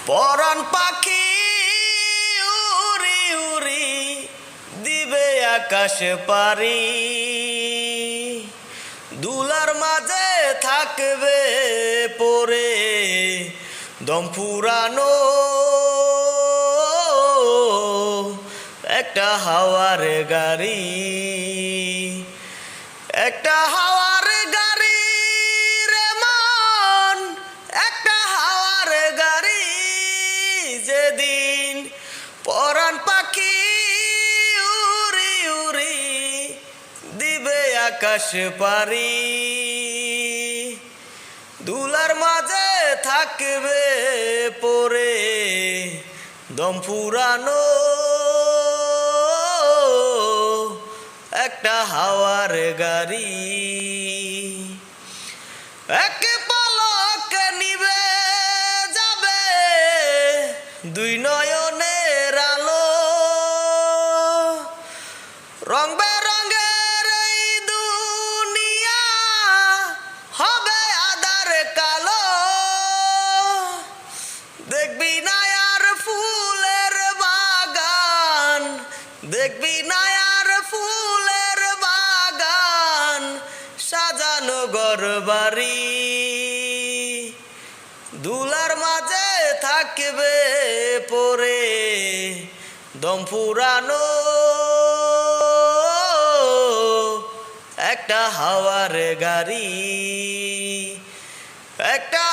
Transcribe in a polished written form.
পরাণ পাখি উড়ি উড়ি দিবে আকাশ পারি, দুলার মাঝে থাকবে পরে দম ফুরানো একটা হাওয়ার গাড়ি, একটা হাওয়ার গাড়ি রে মন, একটা হাওয়ার গাড়ি। যেদিন পরাণ পাখি উড়ি উড়ি দিবে আকাশ পারি, দুলার মাঝে থাকবে পরে দম ফুরানো একটা হাওয়ার গাড়ি। এক পলক নিবে যাবে দুই নয়নের আলো, রং বেরঙের এই দুনিয়া হবে আধার কালো। দেখবি না আর ফুলের বাগান, দেখবি না আর ফুলের বাগান, সাজানো ঘরবাড়ি, দুলার মাঝে থাকবে পরে দম ফুরানো একটা হাওয়ার গাড়ি, একটা